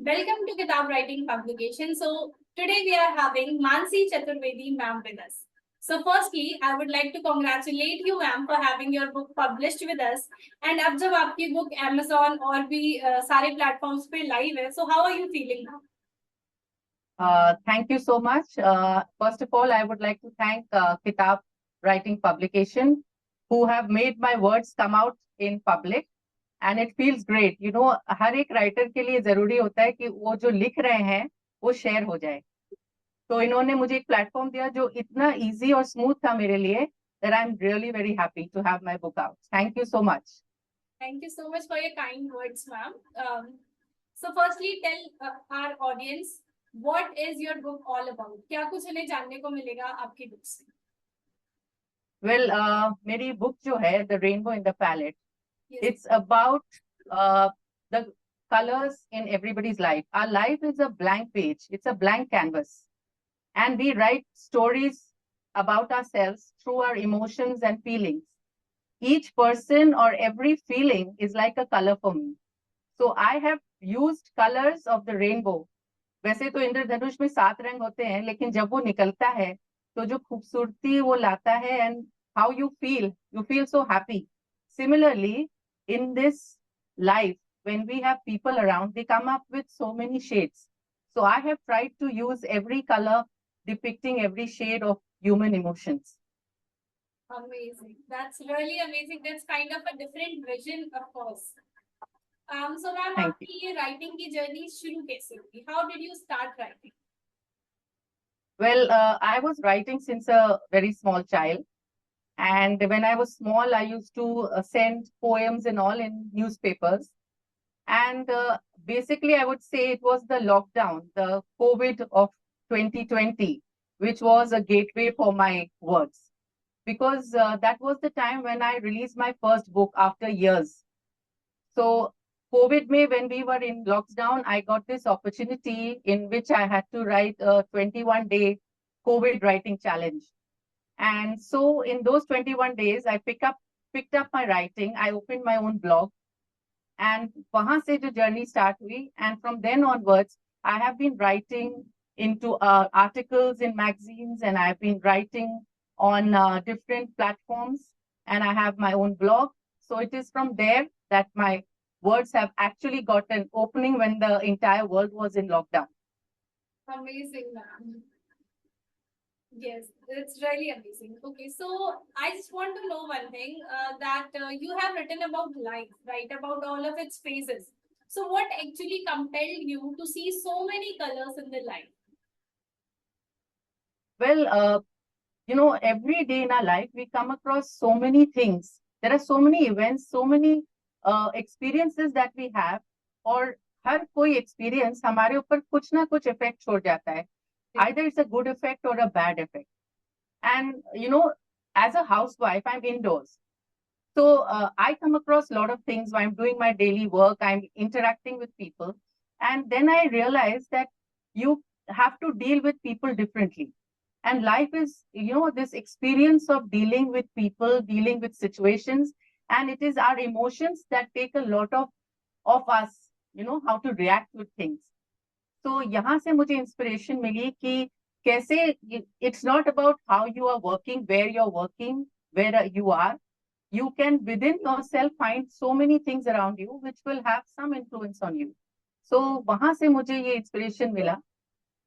Welcome to Kitab Writing Publication. So today we are having Mansi Chatuverdi ma'am with us. So firstly, I would like to congratulate you ma'am for having your book published with us. And अब जब आपकी book Amazon और भी सारे platforms पे live है, so how are you feeling now? Thank you so much. First of all, I would like to thank Kitab Writing Publication, who have made my words come out in public. And it feels great. You know, हर एक writer के लिए जरूरी होता है कि वो जो लिख रहे हैं वो शेयर हो जाए. तो इन्होंने मुझे एक प्लेटफॉर्म दिया जो इतना इजी और स्मूथ था मेरे लिए, that I'm really very happy to have my book out. Thank you so much. Thank you so much for your kind words, ma'am. So firstly, tell our audience, what is your book all about? क्या कुछ उन्हें जानने को मिलेगा आपकी book से? Well, मेरी book जो है The Rainbow in the Palette, Yes. it's about the colors in everybody's life. Our life is a blank page. It's a blank canvas. And we write stories about ourselves through our emotions and feelings. Each person or every feeling is like a color for me. So I have used colors of the rainbow. वैसे तो इंद्रधनुष में 7 रंग होते हैं, लेकिन जब वो निकलता है तो जो खूबसूरती वो लाता है, and how you feel so happy. Similarly, in this life, when we have people around, they come up with so many shades. So I have tried to use every color depicting every shade of human emotions. Amazing. That's really amazing. That's kind of a different vision, of course. So ma'am, आपकी ये writing की journey शुरू कैसे हुई? How did you start writing? Well, I was writing since a very small child. And when I was small, I used to send poems and all in newspapers. And basically, I would say it was the lockdown, the COVID of 2020, which was a gateway for my words. Because that was the time when I released my first book after years. So COVID May, when we were in lockdown, I got this opportunity in which I had to write a 21-day COVID writing challenge. And so in those 21 days, I picked up my writing. I opened my own blog. And वहाँ से जो journey start हुई. And from then onwards, I have been writing into articles in magazines, and I've been writing on different platforms, and I have my own blog. So it is from there that my words have actually got an opening when the entire world was in lockdown. Amazing, ma'am. Yes, it's really amazing. Okay, so I just want to know one thing, that you have written about life, right? About all of its phases. So what actually compelled you to see so many colors in the life? Well, you know, every day in our life, we come across so many things. There are so many events, so many experiences that we have, और हर कोई experience हमारे ऊपर कुछ ना कुछ effect छोड़ जाता है. Either it's a good effect or a bad effect. And, you know, as a housewife, I'm indoors. So I come across a lot of things while I'm doing my daily work. I'm interacting with people. And then I realized that you have to deal with people differently. And life is, you know, this experience of dealing with people, dealing with situations. And it is our emotions that take a lot of us, you know, how to react with things. So यहाँ से मुझे inspiration मिली कि कैसे, it's not about how you are working, where you're working, where you are. You can within yourself find so many things around you which will have some influence on you. So वहाँ से मुझे ये inspiration मिला.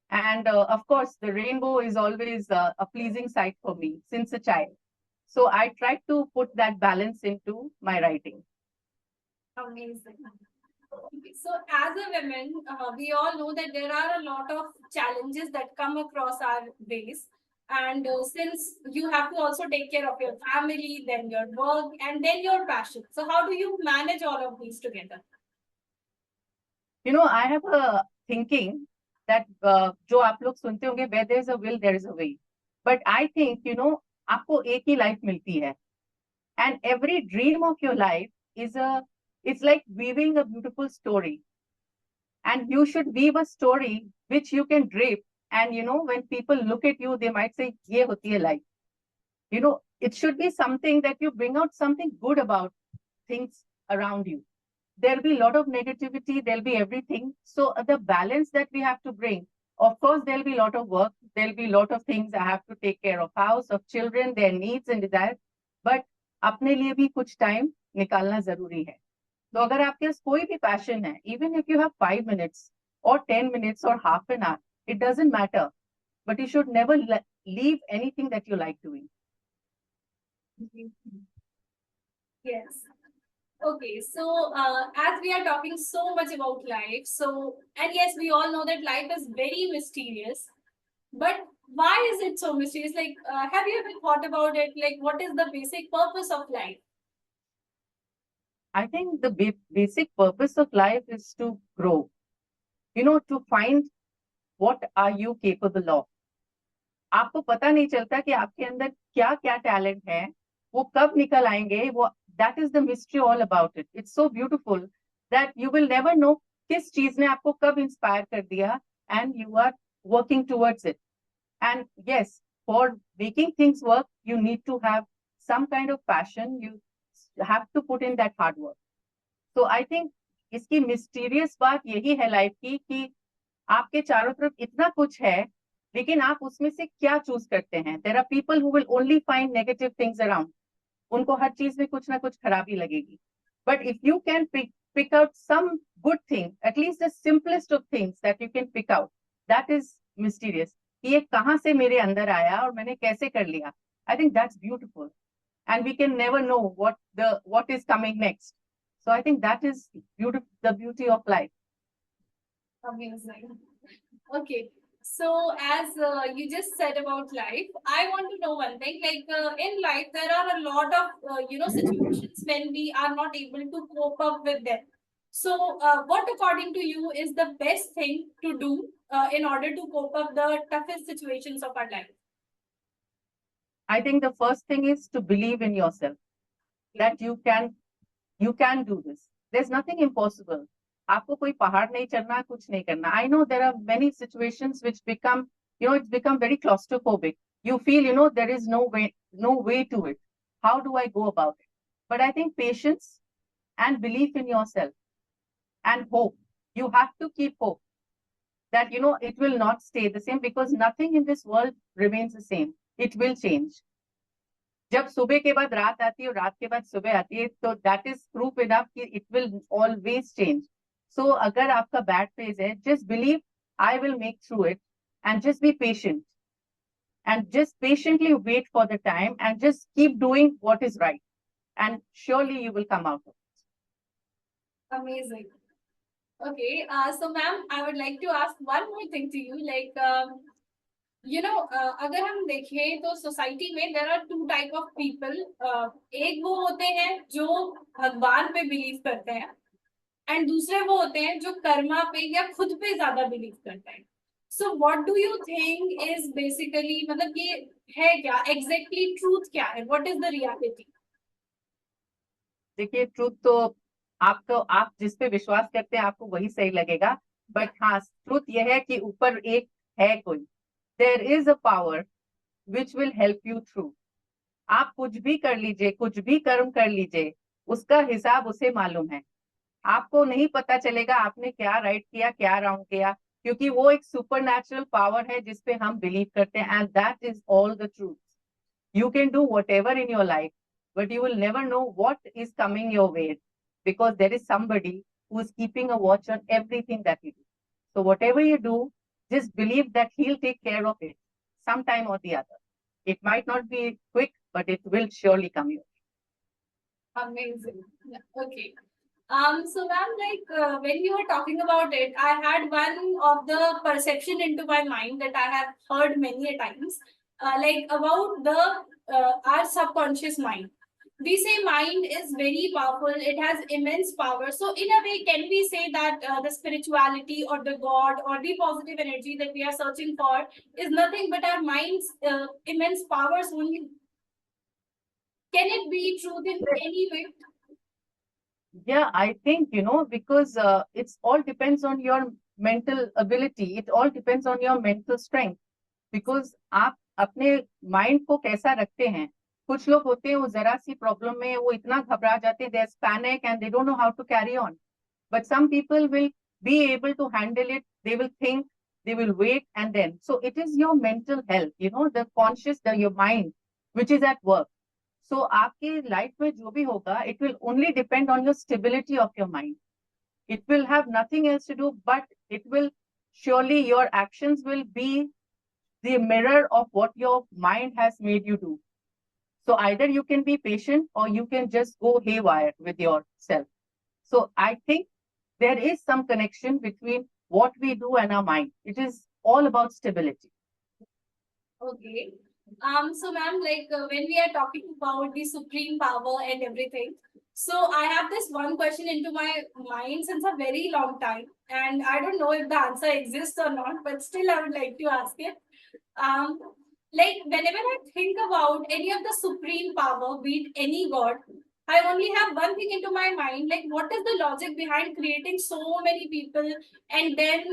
And of course, the rainbow is always a pleasing sight for me since a child. So I tried to put that balance into my writing. Amazing. Okay, so as a woman, we all know that there are a lot of challenges that come across our ways. And since you have to also take care of your family, then your work, and then your passion. So how do you manage all of these together? You know, I have a thinking that जो आप लोग सुनते होंगे, where there is a will, there is a way. But I think, you know, आपको एक ही life मिलती है. And every dream of your life it's like weaving a beautiful story. And you should weave a story which you can drape. And, you know, when people look at you, they might say, ye hoti hai life. You know, it should be something that you bring out something good about things around you. there'll be a lot of negativity, there'll be everything. So the balance that we have to bring, of course, there'll be a lot of work, there'll be a lot of things I have to take care of house, of children, their needs and desires, but अपने लिए भी कुछ time निकालना जरूरी है. तो अगर आपके पास कोई भी passion है, even if you have 5 minutes or 10 minutes or half an hour, it doesn't matter, but you should never leave anything that you like doing. Yes. Okay, so as we are talking so much about life, so and yes, we all know that life is very mysterious, but why is it so mysterious? Like, have you ever thought about it? Like, what is the basic purpose of life? I think the basic purpose of life is to grow, to find what are you capable of. आपको पता नहीं चलता कि आपके अंदर क्या क्या talent है, वो कब निकल आएंगे, वो that is the mystery all about it. It's so beautiful that you will never know किस चीज ने आपको कब इंस्पायर कर दिया, and you are working towards it. And yes, for making things work, you need to have some kind of passion. You have to put in that hard work. So I think इसकी mysterious बात यही है life की कि आपके चारों तरफ इतना कुछ है, लेकिन आप उसमें से क्या चूज करते हैं. There are people who will only find negative things around. उनको हर चीज में कुछ ना कुछ खराबी लगेगी. But if you can pick out some good thing, at least the simplest of things that you can pick out, that is mysterious. कि ये कहाँ से मेरे अंदर आया और मैंने कैसे कर लिया. I think that's beautiful, and we can never know what is coming next. So I think that is beautiful, the beauty of life. Amazing. Okay. So as you just said about life, I want to know one thing. Like in life, there are a lot of situations when we are not able to cope up with them. So what according to you is the best thing to do in order to cope up the toughest situations of our life? I think the first thing is to believe in yourself, that you can do this. There's nothing impossible. आपको कोई पहाड़ नहीं चढ़ना, कुछ नहीं करना. I know there are many situations which become, it's become very claustrophobic. You feel, there is no way to it. How do I go about it? But I think patience and belief in yourself and hope. You have to keep hope that, it will not stay the same, because nothing in this world remains the same. It will change. जब सुबह के बाद रात आती है और रात के बाद सुबह आती है, तो that is proof enough कि it will always change. So अगर आपका bad phase है, just believe I will make through it, and just be patient, and just patiently wait for the time, and just keep doing what is right, and surely you will come out of it. Amazing. Okay, so ma'am, I would like to ask one more thing to you. Like, अगर हम देखें तो society में there are two type of people. एक वो होते हैं जो भगवान पे बिलीव करते हैं, एंड दूसरे वो होते हैं जो कर्मा पे या खुद पे ज्यादा बिलीव करते हैं. सो what do you think is basically, मतलब ये है क्या एग्जैक्टली ट्रूथ क्या है, व्हाट इज द रियलिटी? देखिए, ट्रूथ तो आप जिस पे विश्वास करते हैं आपको वही सही लगेगा. बट हाँ, ट्रूथ यह है कि ऊपर एक है कोई. There is a power which will help you through. आप कुछ भी कर लीजिए, कुछ भी कर्म कर लीजिए, उसका हिसाब उसे मालूम है. आपको नहीं पता चलेगा आपने क्या राइट किया, क्या रॉन्ग किया, क्योंकि वो एक सुपर नेचुरल पावर है जिसपे हम बिलीव करते हैं. And that is all the truth. You can do whatever in your life, but you will never know what is coming your way, because there is somebody who is keeping a watch on everything that you do. So whatever you do, just believe that he'll take care of it sometime or the other. It might not be quick, but it will surely come your way. Amazing. Okay. So ma'am, like when you were talking about it, I had one of the perception into my mind that I have heard many a times, like about the our subconscious mind. We say mind is very powerful, it has immense power. So in a way, can we say that the spirituality or the God or the positive energy that we are searching for is nothing but our mind's immense powers only? Can it be truth in any way? Yeah, I think, because it's all depends on your mental ability. It all depends on your mental strength. Because आप अपने mind को कैसा रखते हैं. कुछ लोग होते हैं वो जरा सी प्रॉब्लम में वो इतना घबरा जाते हैं, they panic and they don't know how to carry on. but some people will be able to handle it. They will think, they will wait, and then. So it is your mental health, the conscious, your mind, which is at work. So आपके life में जो भी होगा, it will only depend on your stability of your mind. It will have nothing else to do, but it will surely, your actions will be the mirror of what your mind has made you do. So either you can be patient or you can just go haywire with yourself. So I think there is some connection between what we do and our mind. It is all about stability. Okay. So ma'am, when we are talking about the supreme power and everything, so I have this one question into my mind since a very long time, and I don't know if the answer exists or not, but still I would like to ask it. Um, whenever I think about any of the supreme power, be it any god, I only have one thing into my mind, like what is the logic behind creating so many people, and then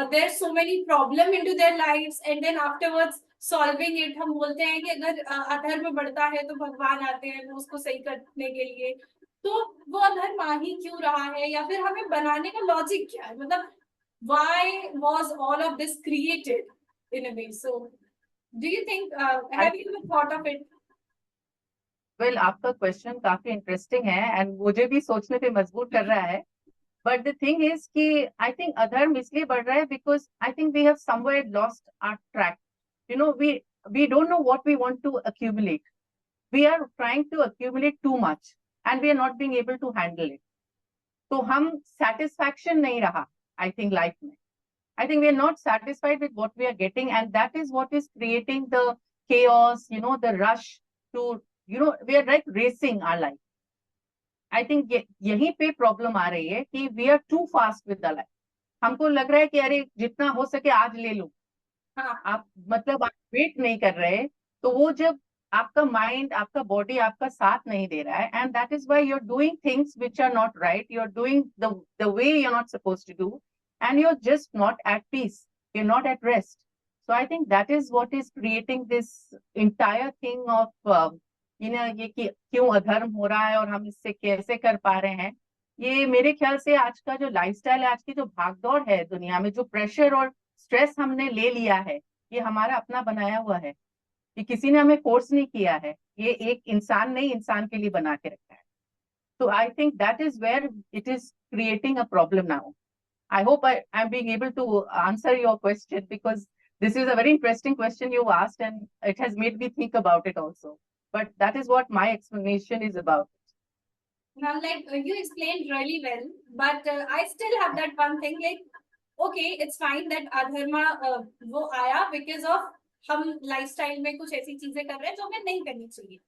there's so many problem into their lives, and then afterwards solving it. हम बोलते हैं कि अगर अधर्म बढ़ता है तो भगवान आते हैं वो उसको सही करने के लिए, तो वो अधर्म आ ही क्यों रहा है, या फिर हमें बनाने का लॉजिक क्या है, मतलब why was all of this created in a way? So do you think have you ever thought of it? Well, आपका क्वेश्चन काफी इंटरेस्टिंग है एंड मुझे भी सोचने पे मजबूर कर रहा है. बट द थिंग इज कि आई थिंक अधर्म इसलिए बढ़ रहा है because I think we have somewhere lost our track. We don't know what we want to accumulate. We are trying to accumulate too much and we are not being able to handle it. तो हम satisfaction नहीं रहा, I think, life में. I think we are not satisfied with what we are getting, and that is what is creating the chaos, the rush to, we are like racing our life. I think यहीं पे problem आ रही है कि we are too fast with the life. हमको लग रहा है कि अरे जितना हो सके आज ले लो. हाँ, आप मतलब आप वेट नहीं कर रहे, तो वो जब आपका माइंड, आपका बॉडी आपका साथ नहीं दे रहा है, and that is why you are doing things which are not right, you are doing the way you are not supposed to do, and you're just not at peace, you're not at rest. So I think that is what is creating this entire thing of ये कि क्यों अधर्म हो रहा है और हम इससे कैसे कर पा रहे हैं. ये मेरे ख्याल से आज का जो लाइफस्टाइल है, आज की जो भागदौड़ है दुनिया में, जो प्रेशर और स्ट्रेस हमने ले लिया है, ये हमारा अपना बनाया हुआ है. कि किसी ने हमें फोर्स नहीं किया है, ये एक इंसान ने इंसान के लिए बना के रखा है. तो I think that is where it is creating a problem now. I hope I'm being able to answer your question, because this is a very interesting question you asked and it has made me think about it also. But that is what my explanation is about. Now, you explained really well, but I still have that one thing. Okay, it's fine that adharma वो आया because of हम lifestyle में कुछ ऐसी चीजें कर रहे हैं जो हमें नहीं करनी चाहिए.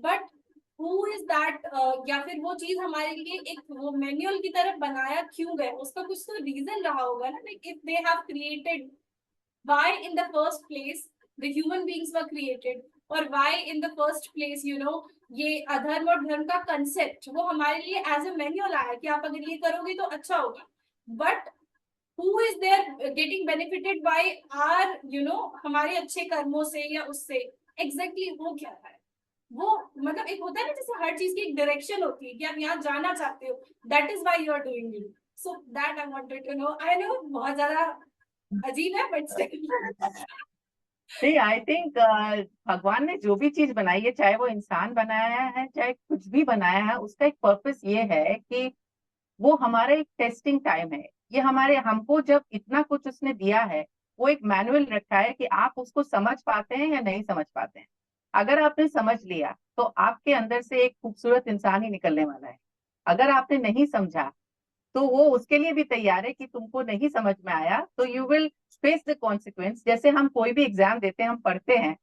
But who is that? या फिर वो चीज हमारे लिए एक वो मैनुअल की तरह बनाया क्यों गया, उसका कुछ तो रीजन रहा होगा ना. Like if they have created, why in the first place the human beings were created, or why in the first place ये अधर्म और धर्म का कंसेप्ट वो हमारे लिए एज ए मैनुअल आया कि आप अगर ये करोगे तो अच्छा होगा. But who is there getting benefited by our हमारे अच्छे कर्मों से या उससे, exactly वो क्या है? वो मतलब एक होता है ना जैसे हर चीज की एक डायरेक्शन होती है कि आप यहाँ जाना चाहते हो, that is why you are doing it. So that I wanted to know. I know बहुत ज्यादा अजीब है बट स्टिल. नहीं, आई थिंक भगवान ने जो भी चीज बनाई है, चाहे वो इंसान बनाया है चाहे कुछ भी बनाया है, उसका एक पर्पस ये है कि वो हमारा एक टेस्टिंग टाइम है. ये हमको जब इतना कुछ उसने दिया है, वो एक मैनुअल रखा है कि आप उसको समझ पाते हैं या नहीं समझ पाते हैं. अगर आपने समझ लिया तो आपके अंदर से एक खूबसूरत इंसान ही निकलने वाला है. अगर आपने नहीं समझा तो वो उसके लिए भी तैयार है कि तुमको नहीं समझ में आया तो you will face the consequence. जैसे हम कोई भी एग्जाम देते हैं, हम पढ़ते हैं,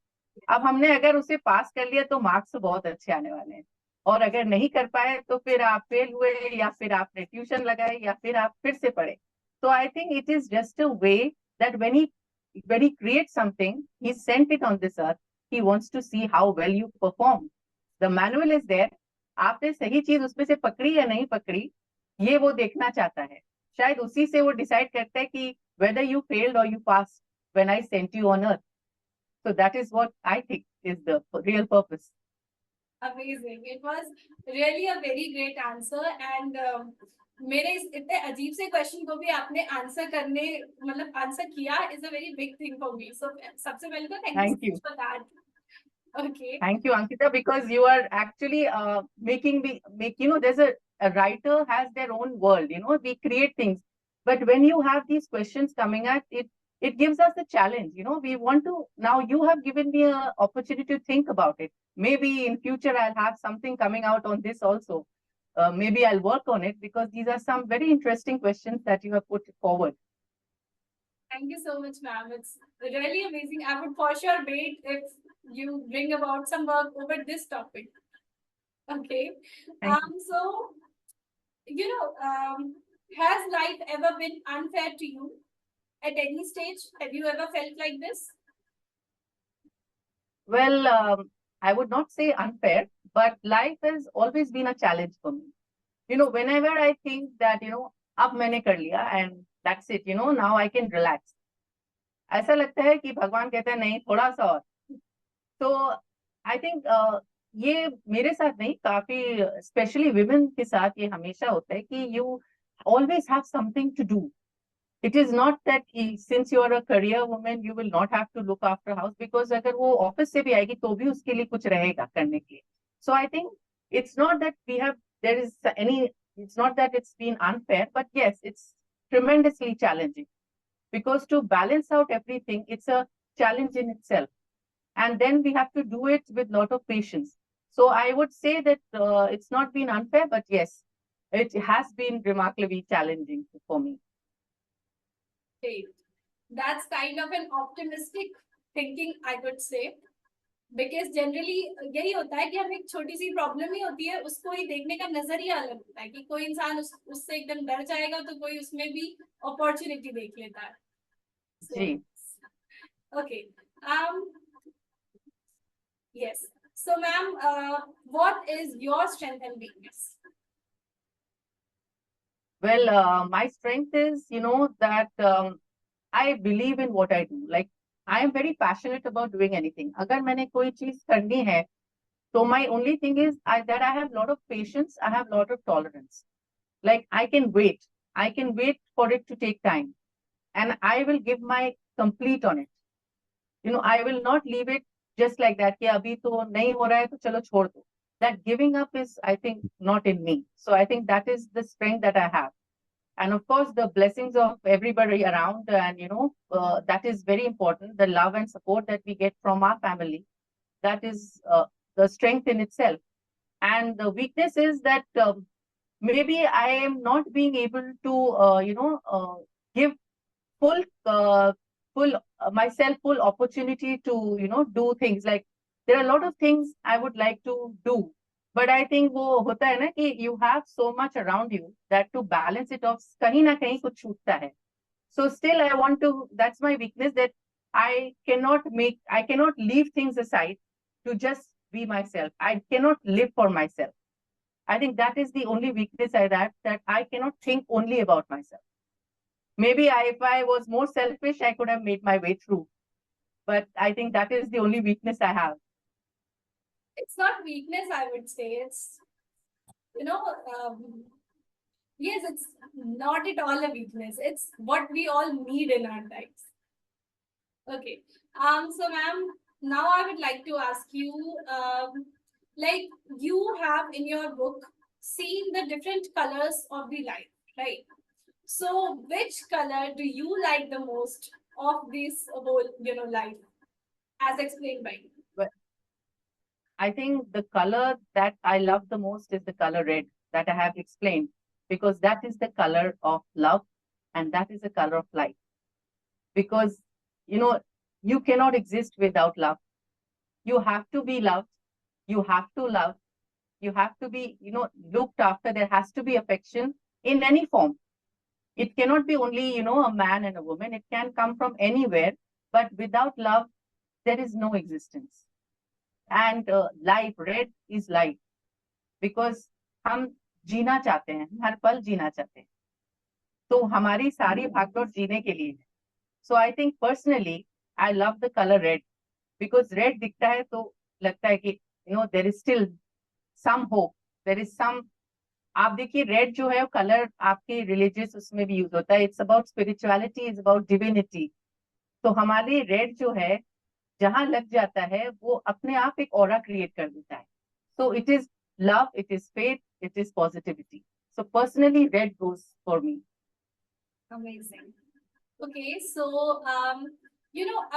अब हमने अगर उसे पास कर लिया तो मार्क्स तो बहुत अच्छे आने वाले हैं, और अगर नहीं कर पाए तो फिर आप फेल हुए, या फिर आपने ट्यूशन लगाए, या फिर आप फिर से पढ़े. तो I think it is just a way that when he creates something, he sent it on this earth. He wants to see how well you perform. The manual is there. आपने सही चीज उसमें से पकड़ी या नहीं पकड़ी, ये वो देखना चाहता है. शायद उसी से वो डिसाइड करता है कि whether you failed or you passed when I sent you on earth. So that is what I think is the real purpose. Amazing. It was really a very great answer. And मेरे इस इतने अजीब से question को भी आपने answer करने मतलब आंसर किया is a very big thing for me. So सबसे पहले तो thank you Thank so you. Much for that. Okay. Thank you, Ankita, because you are actually making me make, there's a writer has their own world, we create things. But when you have these questions coming at it, it gives us a challenge, we want to, now you have given me an opportunity to think about it. Maybe in future I'll have something coming out on this also. Maybe I'll work on it because these are some very interesting questions that you have put forward. Thank you so much, ma'am. It's really amazing. I would for sure wait if you bring about some work over this topic. Okay. Thank you. So, has life ever been unfair to you at any stage? Have you ever felt like this? Well, I would not say unfair, but life has always been a challenge for me. Whenever I think that, अब मैंने कर लिया and that's it, now I can relax. ऐसा लगता है कि भगवान कहता है नहीं थोड़ा सा और. तो आई थिंक ये मेरे साथ नहीं, काफी स्पेशली विमेन के साथ ये हमेशा होता है कि you always have something to do. It is not that since you are a career woman, you will not have to look after house, because अगर वो ऑफिस से भी आएगी तो भी उसके लिए कुछ रहेगा करने के लिए. So I think it's not that there is it's not that it's been unfair, but yes, it's tremendously challenging, because to balance out everything, it's a challenge in itself. And then we have to do it with a lot of patience. So I would say that it's not been unfair, but yes, it has been remarkably challenging for me. Great. That's kind of an optimistic thinking, I would say. Because generally यही होता है कि हम एक छोटी सी problem ही होती है उसको ही देखने का नजरिया अलग होता है कि कोई इंसान उससे एकदम डर जाएगा तो कोई उसमें भी अपॉर्चुनिटी देख लेता है. जी. Okay. Yes. So ma'am, what is your strength and weakness? Well, my strength is, that I believe in what I do. Like, I am very passionate about doing anything. अगर मैंने कोई चीज करनी है, so my only thing is that I have a lot of patience, I have a lot of tolerance. Like, I can wait. I can wait for it to take time. And I will give my complete on it. I will not leave it just like that, कि अभी तो नहीं हो रहा है तो चलो छोड़ दो. That giving up is, I think, not in me. So I think that is the strength that I have. And of course, the blessings of everybody around, and that is very important. The love and support that we get from our family, that is the strength in itself. And the weakness is that maybe I am not being able to, give full, myself full opportunity to, do things. Like, there are a lot of things I would like to do, but I think वो होता है ना कि you have so much around you that to balance it off, कहीं ना कहीं कुछ छूटता है. So still I want to, that's my weakness, that I cannot leave things aside to just be myself. I cannot live for myself. I think that is the only weakness I have, that I cannot think only about myself. Maybe if I was more selfish, I could have made my way through. But I think that is the only weakness I have. It's not weakness, I would say. It's, yes, it's not at all a weakness. It's what we all need in our lives. Okay. So ma'am, now I would like to ask you, like you have in your book seen the different colors of the light, right? So which color do you like the most of this whole, life, as explained by you? But I think the color that I love the most is the color red, that I have explained, because that is the color of love, and that is the color of light. Because, you cannot exist without love. You have to be loved. You have to love. You have to be, looked after. There has to be affection in any form. It cannot be only, a man and a woman. It can come from anywhere. But without love, there is no existence. And life, red is life. Because हम जीना चाहते हैं, हर पल जीना चाहते हैं. तो हमारी सारी भागदौड़ जीने के लिए है. So I think personally, I love the color red, because red दिखता है तो लगता है कि, there is still some hope. There is some आप देखिए रेड जो है कलर आपके रिलीजियस उसमें भी यूज होता है, it's about spirituality, is about divinity. तो हमारे रेड जो है जहां लग जाता है वो अपने आप एक ऑरा क्रिएट कर देता है। So it is love, it is faith, it is positivity. So personally red goes for me. Amazing. Okay, so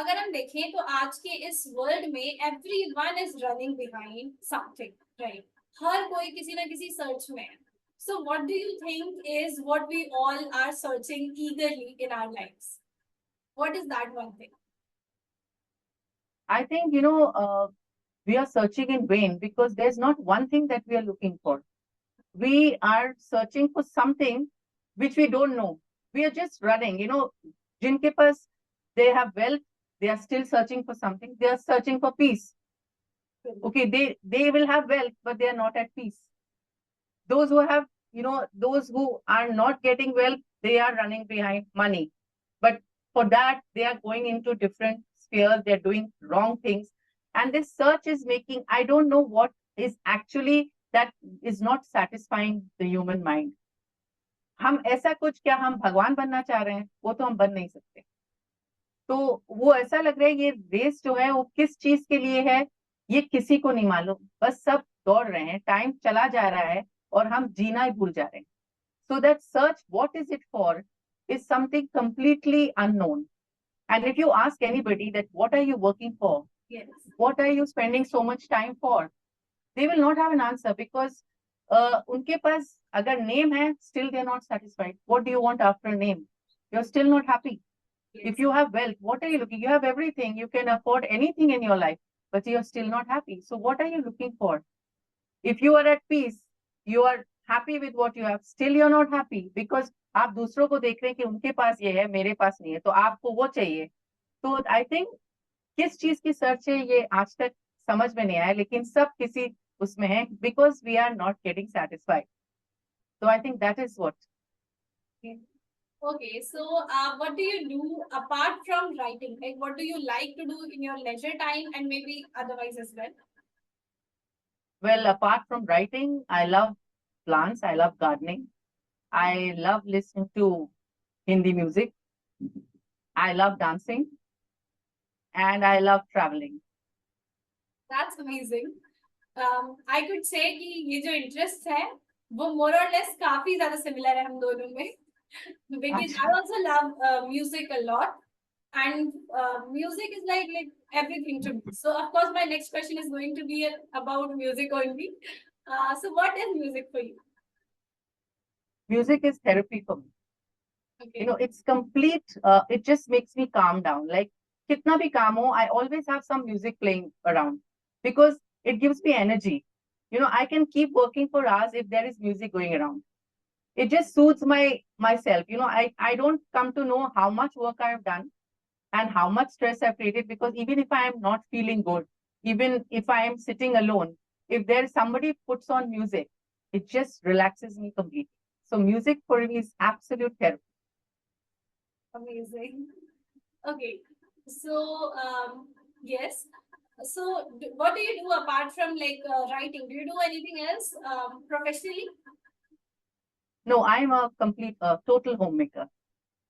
अगर हम देखें तो आज के इस वर्ल्ड में everyone is running behind something, right? हर कोई किसी ना किसी सर्च में है। So what do you think is what we all are searching eagerly in our lives? What is that one thing? I think, we are searching in vain because there's not one thing that we are looking for. We are searching for something which we don't know. We are just running, jinke paas they have wealth, they are still searching for something. They are searching for peace. Okay, they will have wealth, but they are not at peace. Those who have, those who are not getting wealth, they are running behind money. But for that, they are going into different spheres, they're doing wrong things. And this search is making, I don't know what is actually that is not satisfying the human mind. हम ऐसा कुछ क्या हम भगवान बनना चाह रहे हैं? वो तो हम बन नहीं सकते। तो वो ऐसा लग रहा है ये रेस जो है वो किस चीज के लिए है ये किसी को नहीं मालूम। बस सब दौड़ रहे हैं, टाइम चला जा रहा है और हम जीना ही भूल जा रहे हैं। So that search what is it for is something completely unknown. And if you ask anybody that what are you working for, Yes. what are you spending so much time for, they will not have an answer because उनके पास अगर name है still they are not satisfied. What do you want after a name? You're still not happy. Yes. If you have wealth, what are you looking? You have everything, you can afford anything in your life, but you're still not happy. So what are you looking for? If you are at peace, you are happy with what you have, still you're not happy because आप दूसरों को देख रहे हैं कि उनके पास ये है मेरे पास नहीं है, तो आपको वो चाहिए। तो आई थिंक किस चीज की सर्च है ये आज तक समझ में नहीं आया, लेकिन सब किसी उसमें है because we are not getting satisfied. तो I think that is what. Okay, so what do you do apart from writing? Like, what do you like to do in your leisure time and maybe otherwise as well? Well, apart from writing, I love plants, I love gardening, I love listening to Hindi music, I love dancing, and I love traveling. That's amazing. I could say कि ये जो interest है वो more or less काफी ज़्यादा similar है हम दोनों में because I also love music a lot and music is like everything to me. So of course my next question is going to be about music only. So what is music for you? Music is therapy for me. Okay. It's complete, it just makes me calm down. Like kitna bhi kaam ho, I always have some music playing around because it gives me energy. I can keep working for hours if there is music going around. It just soothes myself. I don't come to know how much work I have done and how much stress I've created, because even if I am not feeling good, even if I am sitting alone, if there is somebody puts on music, it just relaxes me completely. So music for me is absolute therapy. Amazing. Okay. So, yes. So, what do you do apart from like writing? Do you do anything else professionally? No, I'm a complete, total homemaker.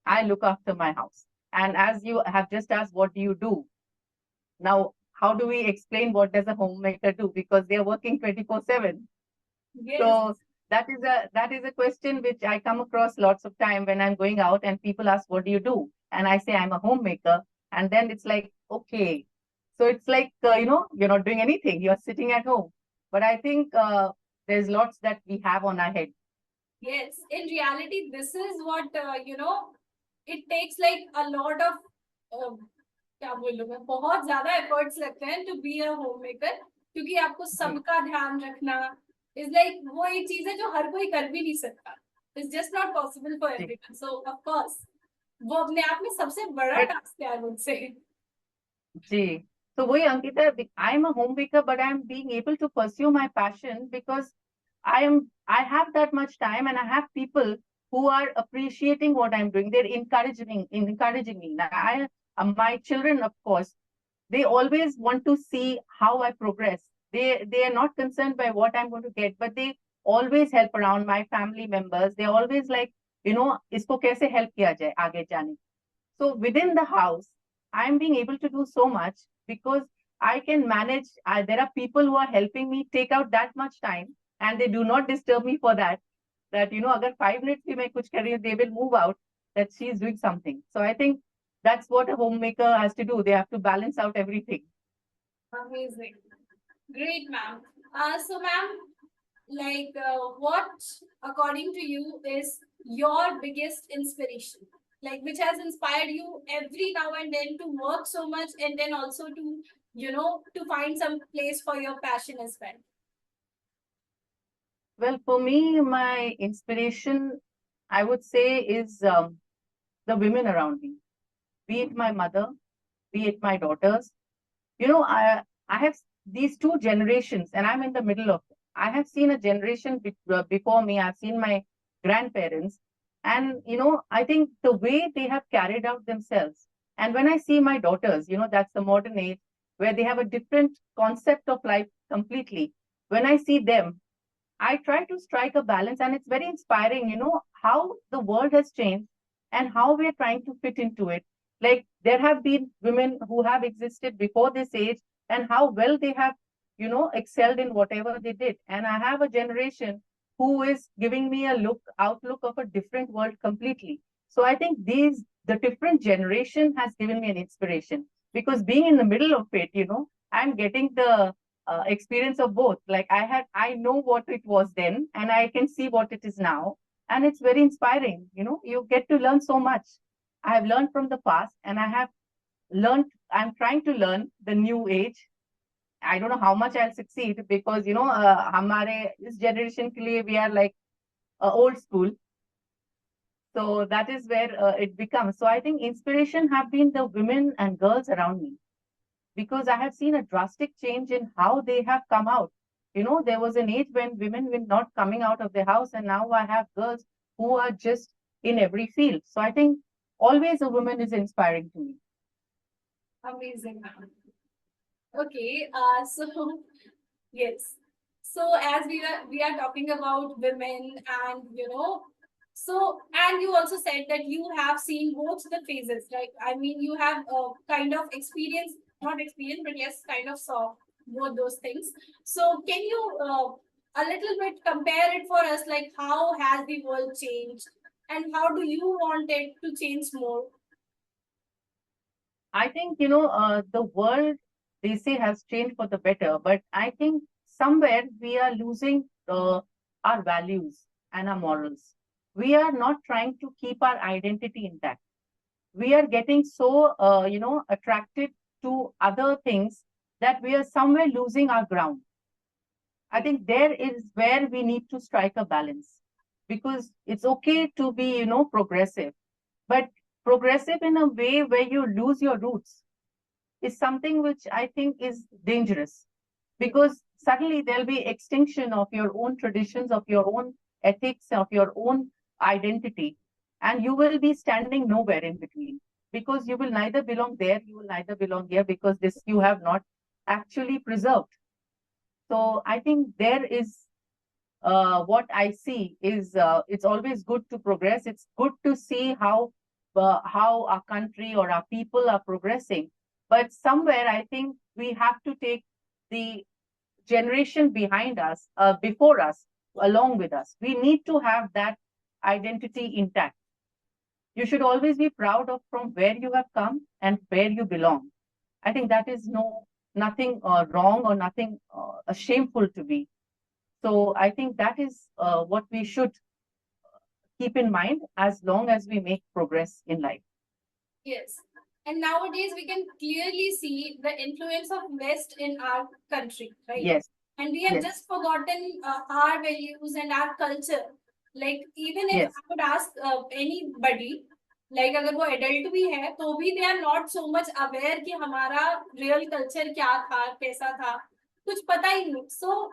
I look after my house. And as you have just asked, what do you do? Now, how do we explain what does a homemaker do? Because they are working 24/7. Yes. So that is a question which I come across lots of time when I'm going out and people ask, what do you do? And I say, I'm a homemaker. And then it's like, okay. So it's like, you're not doing anything. You're sitting at home. But I think there's lots that we have on our head. Yes, in reality, this is what it takes like a lot of क्या बोलूं मैं, बहुत ज्यादा efforts लगते हैं to be a homemaker, क्योंकि आपको सबका ध्यान रखना इज लाइक वो एक चीज है जो हर कोई कर भी नहीं सकता. It's just not possible for everyone. So of course वो अपने आप में सबसे बड़ा टास्क है मुझसे. जी, तो वही Ankita, I am a homemaker but I am being able to pursue my passion because I have that much time and I have people who are appreciating what I'm doing. They're encouraging me. My children, of course, they always want to see how I progress. They are not concerned by what I'm going to get, but always help around. My family members, they always like, isko kaise help kiya jaye aage jane. So within the house, I'm being able to do so much because I can manage. There are people who are helping me take out that much time, and they do not disturb me for that. That agar 5 minutes bhi main kuch kar rahi hu, they will move out. That she is doing something. So I think that's what a homemaker has to do. They have to balance out everything. Amazing. Great, ma'am. So, ma'am, like, what, according to you, is your biggest inspiration? Like, which has inspired you every now and then to work so much, and then also to, to find some place for your passion as well? Well, for me, my inspiration, I would say, is the women around me, be it my mother, be it my daughters. I have these two generations, and I'm in the middle of it. I have seen a generation before me. I've seen my grandparents, and I think the way they have carried out themselves. And when I see my daughters, that's the modern age where they have a different concept of life completely. When I see them, I try to strike a balance, and it's very inspiring, how the world has changed and how we're trying to fit into it. Like there have been women who have existed before this age, and how well they have, excelled in whatever they did. And I have a generation who is giving me a outlook of a different world completely. So I think the different generation has given me an inspiration because being in the middle of it, I'm getting the experience of both. Like I know what it was then, and I can see what it is now, and it's very inspiring. You get to learn so much. I have learned from the past, and I have learned. I'm trying to learn the new age. I don't know how much I'll succeed because हमारे इस generation के लिए we are like old school. So that is where it becomes. So I think inspiration have been the women and girls around me because I have seen a drastic change in how they have come out. There was an age when women were not coming out of the house, and now I have girls who are just in every field. So I think always a woman is inspiring to me. Amazing, ma'am. Okay, so yes. So as we are talking about women, and so, and you also said that you have seen both the phases, right? I mean, you have kind of experience, not experience, but yes, kind of saw both those things. So can you a little bit compare it for us, like how has the world changed, and how do you want it to change more? I think, the world, they say, has changed for the better, but I think somewhere we are losing our values and our morals. We are not trying to keep our identity intact. We are getting so, attracted to other things that we are somewhere losing our ground. I think there is where we need to strike a balance because it's okay to be, progressive, but progressive in a way where you lose your roots is something which I think is dangerous because suddenly there'll be extinction of your own traditions, of your own ethics, of your own identity, and you will be standing nowhere in between because you will neither belong there, you will neither belong here because this you have not actually preserved. So I think there is what I see is it's always good to progress. It's good to see how our country or our people are progressing. But somewhere I think we have to take the generation behind us, before us, along with us. We need to have that identity intact. You should always be proud of from where you have come and where you belong. I think that is nothing wrong or nothing shameful to be. So I think that is what we should keep in mind as long as we make progress in life. Yes. And nowadays we can clearly see the influence of West in our country, right? Yes. And we have Yes. just forgotten our values and our culture. Like even if Yes. I would ask anybody, like अगर वो adult भी है तो भी they are not so much aware कि हमारा real culture क्या था, कैसा था, कुछ पता ही नहीं. So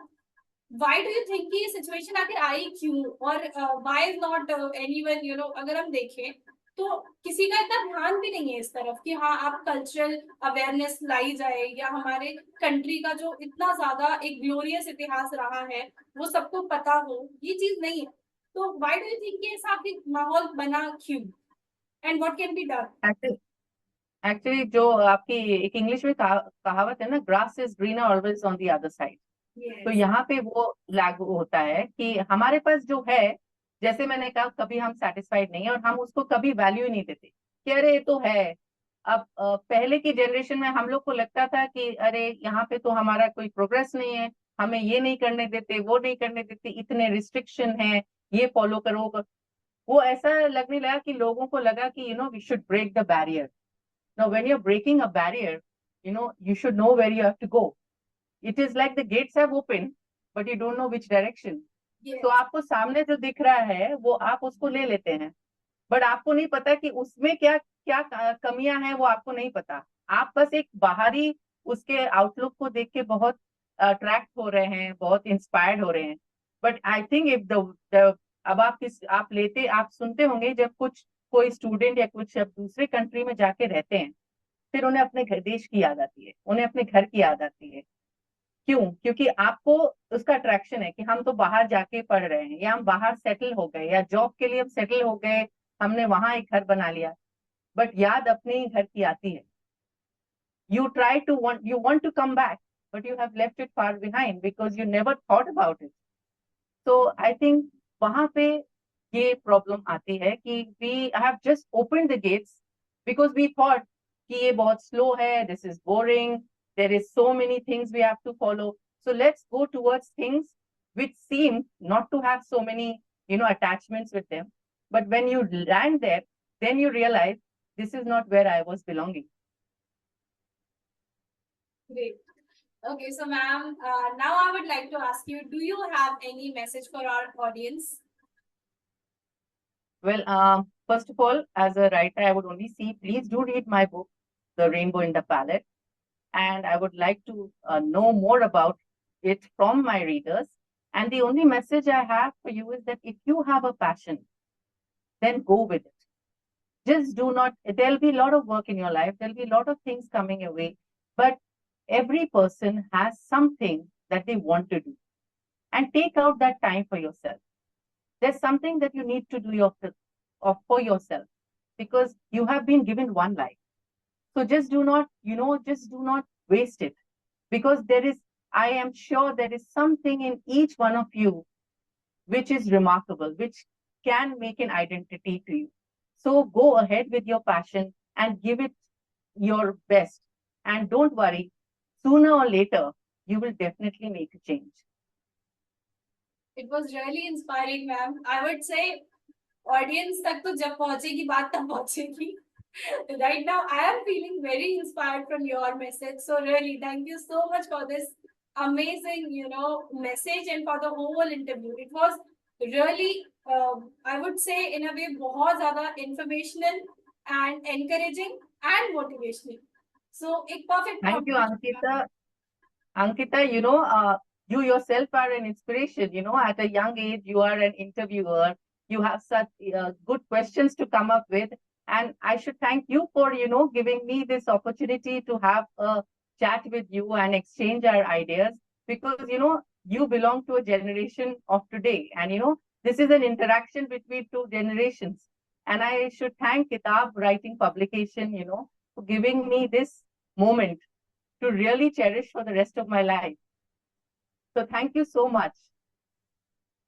why do you think कि ये situation आखिर आई क्यों, और why is not anyone, अगर हम देखें तो किसी का इतना ध्यान भी नहीं है इस तरफ कि हाँ आप कल्चरल अवेयरनेस लाई जाए, या हमारे कंट्री का जो इतना ज्यादा एक ग्लोरियस इतिहास रहा है वो सबको पता हो, ये चीज नहीं है। तो व्हाई डू यू थिंक ये ऐसा आखिर माहौल बना क्यों, and what can be done? Actually जो आपकी एक इंग्लिश में कहावत है ना, grass is greener always on the other side. तो यस, यहाँ पे वो लागू होता है कि हमारे पास जो है, जैसे मैंने कहा, कभी हम सेटिस्फाइड नहीं है और हम उसको कभी वैल्यू ही नहीं देते कि अरे ये तो है। अब पहले की जनरेशन में हम लोग को लगता था कि अरे यहाँ पे तो हमारा कोई प्रोग्रेस नहीं है, हमें ये नहीं करने देते, वो नहीं करने देते, इतने रिस्ट्रिक्शन है, ये फॉलो करो। वो ऐसा लगने लगा कि लोगों को लगा कि we should break the barrier. Now when you are breaking a barrier, you should know where you have to go. It is like the gates have opened, but you don't know which direction. तो yes, आपको सामने जो दिख रहा है वो आप उसको ले लेते हैं, बट आपको नहीं पता कि उसमें क्या क्या कमियां हैं, वो आपको नहीं पता। आप बस एक बाहरी उसके आउटलुक को देख के बहुत अट्रैक्ट हो रहे हैं, बहुत इंस्पायर्ड हो रहे हैं। बट आई थिंक इफ अब आप सुनते होंगे जब कुछ कोई स्टूडेंट या कुछ अब दूसरे कंट्री में जाके रहते हैं, फिर उन्हें अपने देश की याद आती है, उन्हें अपने घर की याद आती है। क्यों? क्योंकि आपको उसका अट्रैक्शन है कि हम तो बाहर जाके पढ़ रहे हैं, या हम बाहर सेटल हो गए, या जॉब के लिए हम सेटल हो गए, हमने वहां एक घर बना लिया। बट याद अपने ही घर की आती है। You want to come back, but you have left it far behind because you never thought about it. So I think वहां पे ये प्रॉब्लम आती है कि we have just opened the gates because we thought कि ये बहुत slow है, this is boring, there is so many things we have to follow. So let's go towards things which seem not to have so many attachments with them. But when you land there, then you realize this is not where I was belonging. great. Okay, so ma'am, now I would like to ask you, do you have any message for our audience? Well, first of all, as a writer, I would only see, please do read my book, The Rainbow in the Palette. And I would like to know more about it from my readers. And the only message I have for you is that if you have a passion, then go with it. Just do not, there'll be a lot of work in your life, there'll be a lot of things coming your way, but every person has something that they want to do. And take out that time for yourself. There's something that you need to do for yourself, because you have been given one life. So just do not, just do not waste it, because I am sure there is something in each one of you which is remarkable, which can make an identity to you. So go ahead with your passion and give it your best. And don't worry, sooner or later, you will definitely make a change. It was really inspiring, ma'am. I would say audience तक तो जब पहुंचेगी बात तब पहुंचेगी. Right now, I am feeling very inspired from your message. So really, thank you so much for this amazing, message, and for the whole interview. It was really, I would say, in a way, बहुत ज़्यादा informational and encouraging and motivational. So एक perfect Thank you, combination. Ankita. Ankita, you yourself are an inspiration. At a young age, you are an interviewer. You have such good questions to come up with. And I should thank you for, giving me this opportunity to have a chat with you and exchange our ideas, because, you belong to a generation of today. And, this is an interaction between two generations. And I should thank Kitab Writing Publication, for giving me this moment to really cherish for the rest of my life. So thank you so much.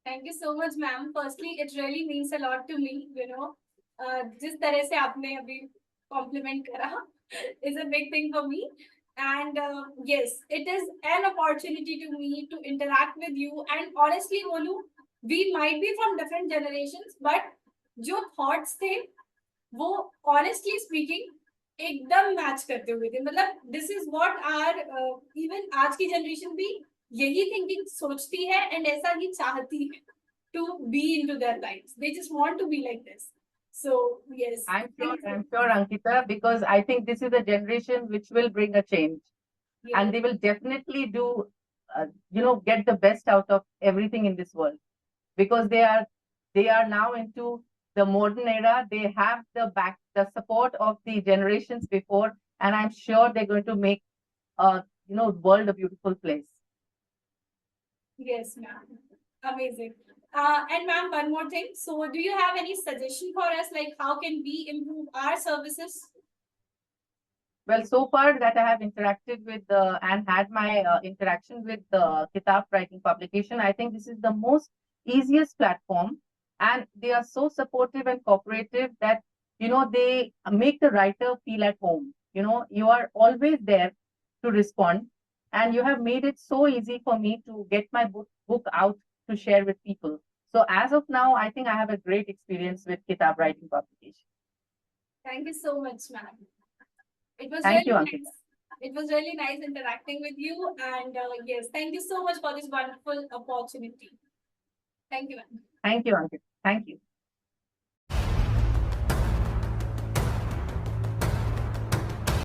Thank you so much, ma'am. Firstly, it really means a lot to me. जिस तरह से आपने अभी compliment करा is a big thing for me. And yes, it is an opportunity to me to interact with you. And honestly, बोलूं, we might be from different generations, but जो thoughts थे, वो honestly speaking एकदम match करते हुए थे. मतलब this is what are even आज की जनरेशन भी यही थिंकिंग सोचती है एंड ऐसा ही चाहती है to be into their lives. They just want to be like this. So yes, I'm sure, Ankita, because I think this is a generation which will bring a change, and they will definitely do, get the best out of everything in this world, because they are now into the modern era. They have the support of the generations before, and I'm sure they're going to make world a beautiful place. Yes, ma'am. Amazing. And ma'am, one more thing. So, do you have any suggestion for us, like how can we improve our services? Well, so far that I have interacted with and had my interaction with the Kitab Writing Publication, I think this is the most easiest platform, and they are so supportive and cooperative that they make the writer feel at home. You are always there to respond, and you have made it so easy for me to get my book out to share with people. So as of now, I think I have a great experience with Kitab Writing Publication. Thank you so much, ma'am. It was Thank really you, Ankita. nice. It was really nice interacting with you. And yes, thank you so much for this wonderful opportunity. Thank you, ma'am. Thank you, Ankita. Thank you.